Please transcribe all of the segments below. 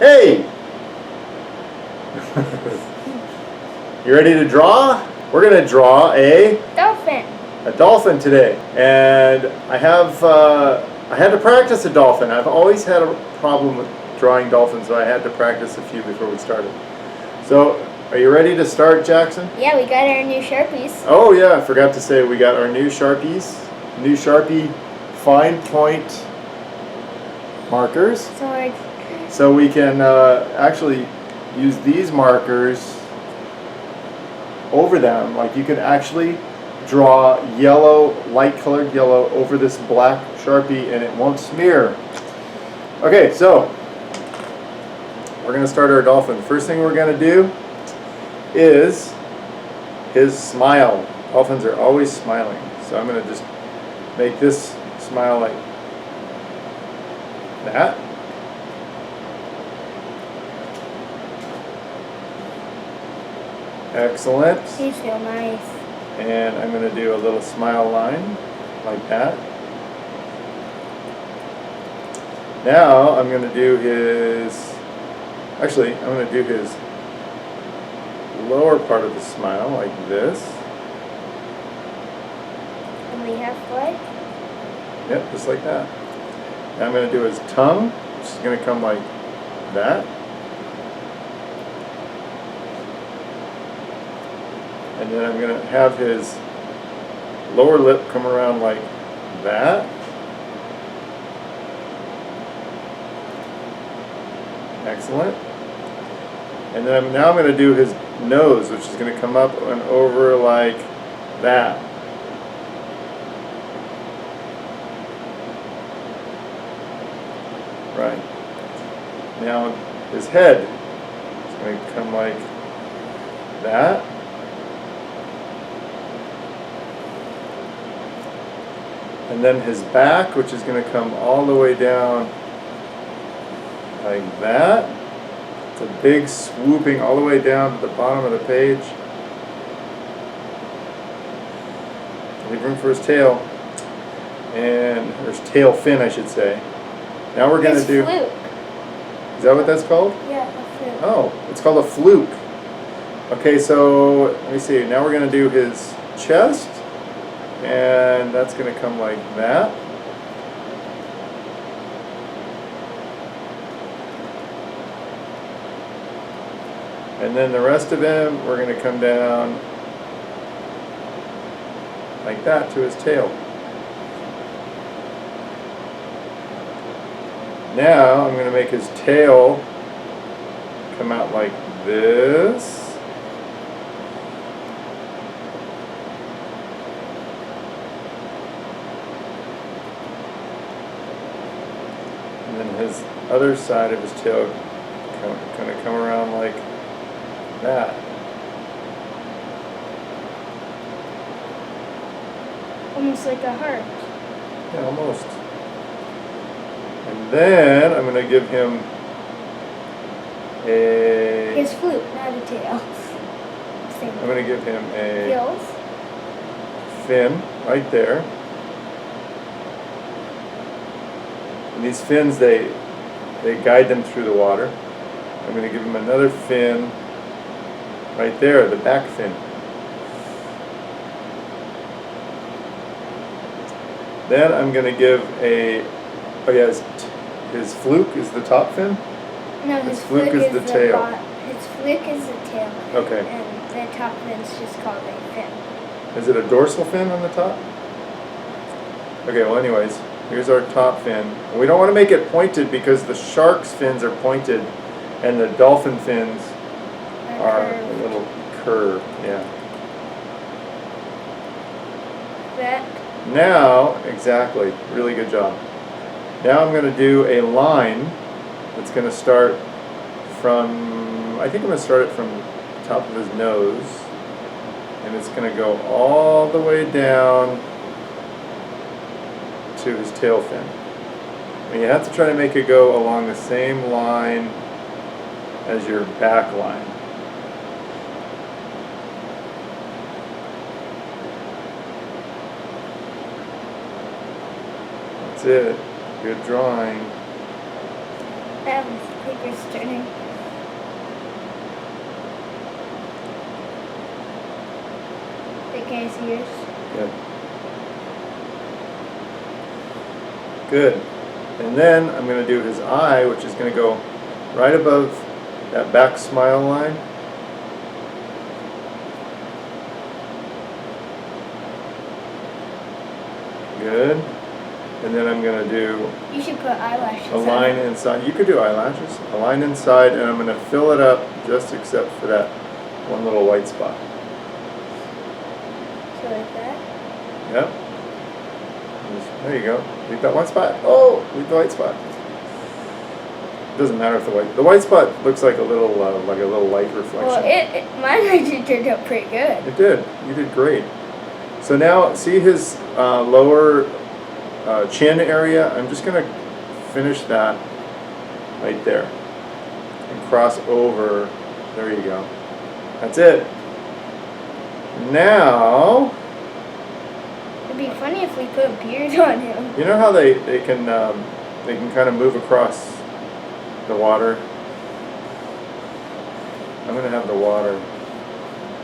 Hey! You ready to draw? We're going to draw a dolphin today. And I had to practice a dolphin. I've always had a problem with drawing dolphins, so I had to practice a few before we started. So, are you ready to start, Jackson? Yeah, we got our new Sharpies. Oh yeah, I forgot to say we got our new Sharpies. New Sharpie fine point markers. So we can actually use these markers over them. Like you can actually draw yellow, light colored yellow over this black Sharpie and it won't smear. Okay, so we're going to start our dolphin. The first thing we're going to do is his smile. Dolphins are always smiling. So I'm going to just make this smile like that. Excellent. He's so nice. And I'm going to do a little smile line like that. Now I'm going to do his, actually I'm going to do his lower part of the smile like this. And we have what? Yep, just like that. Now I'm going to do his tongue, which is going to come like that. And then I'm going to have his lower lip come around like that. Excellent. And then now I'm going to do his nose, which is going to come up and over like that. Right. Now his head is going to come like that. And then his back, which is going to come all the way down like that. It's a big swooping all the way down to the bottom of the page. Leave room for his tail. And, or his tail fin, I should say. Now we're going to do... Fluke. Is that what that's called? Yeah, a fluke. Oh, it's called a fluke. Okay, so let me see. Now we're going to do his chest. And that's going to come like that. And then the rest of him, we're going to come down like that to his tail. Now I'm going to make his tail come out like this. And then his other side of his tail kind of come around like that. Almost like a heart. Yeah, almost. And then I'm going to give him His flute, not a tail. Same. I'm going to give him a Gills. fin right there. And these fins, they guide them through the water. I'm going to give him another fin right there, the back fin. Then I'm going to give a, oh yeah, his fluke is the top fin? No, his fluke is the tail. His fluke is the tail. Okay. And the top fin's just called a fin. Is it a dorsal fin on the top? Okay, well anyways, here's our top fin. And we don't want to make it pointed because the shark's fins are pointed and the dolphin fins are a little curved. Yeah. That. Now, exactly, really good job. Now I'm going to do a line that's going to start from, I think I'm going to start it from the top of his nose. And it's going to go all the way down to his tail fin. And you have to try to make it go along the same line as your back line. That's it. Good drawing. That was Paper's turning. Okay, so yours. Good. Good. And then I'm going to do his eye, which is going to go right above that back smile line. Good. And then I'm going to do You should put eyelashes a line inside. You could do eyelashes. A line inside, and I'm going to fill it up just except for that one little white spot. So like that? Yep. There you go. Leave that one spot. Oh, leave the white spot. Doesn't matter if the white spot looks like a little light reflection. Well, mine actually turned out pretty good. It did. You did great. So now, see his lower chin area? I'm just going to finish that right there and cross over. There you go. That's it. Now, It'd be funny if we put a beard on him. you know how they can kind of move across the water? I'm going to have the water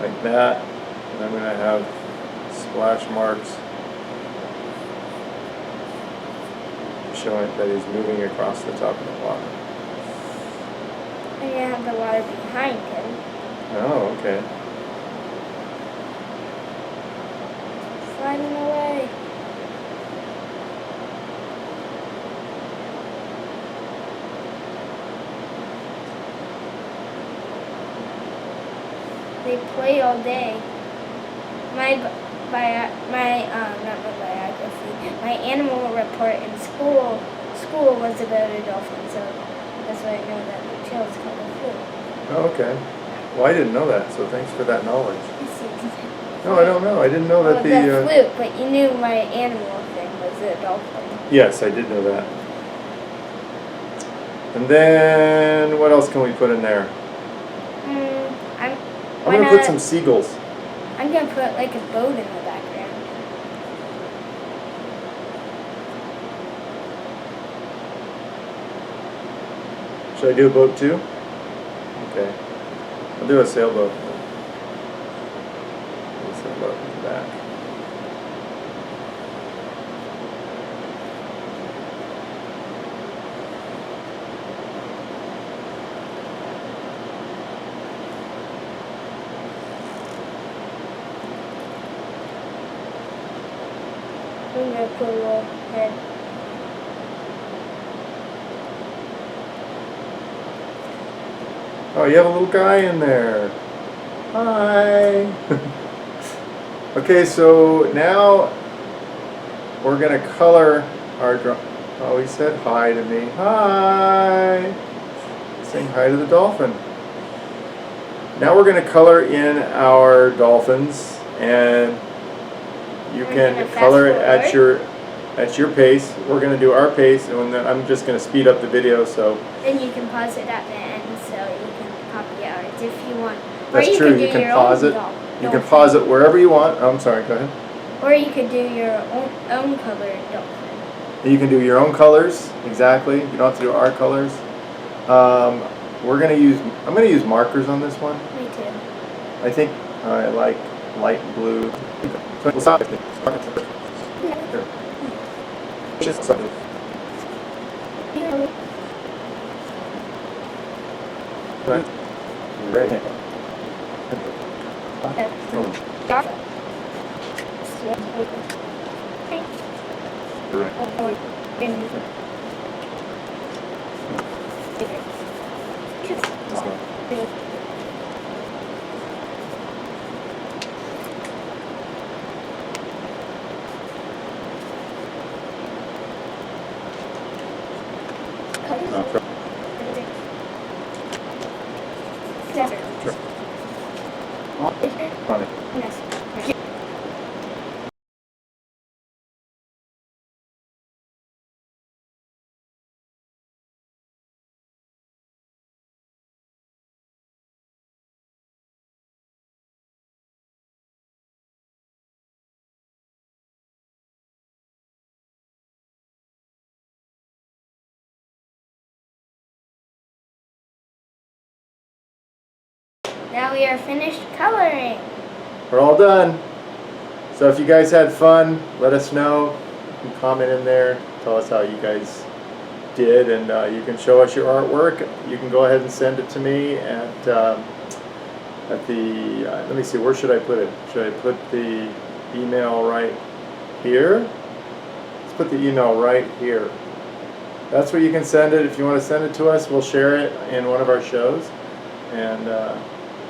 like that, and I'm going to have splash marks showing that he's moving across the top of the water. And you have the water behind him. Oh, okay. Sliding away. They play all day. My animal report in school was about a dolphin, so that's why I know that the tail is called a flute. Oh, okay. Well, I didn't know that, so thanks for that knowledge. No, I don't know. I didn't know that the flute, but you knew my animal thing was a dolphin. Yes, I did know that. And then what else can we put in there? I'm going to put some seagulls. I'm going to put like a boat in the background. Should I do a boat too? Okay. I'll do a sailboat. A sailboat in the back. I'm going to put a little head. Oh, you have a little guy in there. Hi. Okay, so now we're going to color our oh, he said hi to me. Hi. Saying hi to the dolphin. Now we're going to color in our dolphins, and you can color it at your pace. We're going to do our pace, and then I'm just going to speed up the video so. Then you can pause it at the end so you can copy ours if you want. That's true. You can pause it. You can pause it wherever you want. Oh, I'm sorry. Go ahead. Or you could do your own colored dolphin. You can do your own colors. Exactly. You don't have to do our colors. I'm going to use markers on this one. Me too. I think I like light blue. We'll stop. Right. Yes. Now we are finished coloring. We're all done. So if you guys had fun, let us know. You can comment in there. Tell us how you guys did, and you can show us your artwork. You can go ahead and send it to me at the let me see, where should I put it? Should I put the email right here? Let's put the email right here. That's where you can send it. If you want to send it to us, we'll share it in one of our shows, and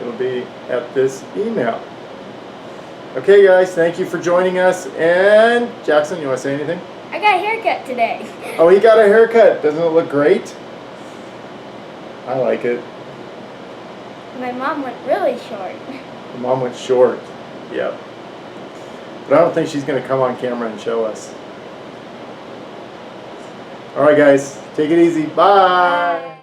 it'll be at this email. Okay guys, thank you for joining us. And Jackson, you want to say anything? I got a haircut today. Oh, he got a haircut. Doesn't it look great? I like it. My mom went really short. Mom went short. Yep. But I don't think she's going to come on camera and show us. All right guys, take it easy. Bye.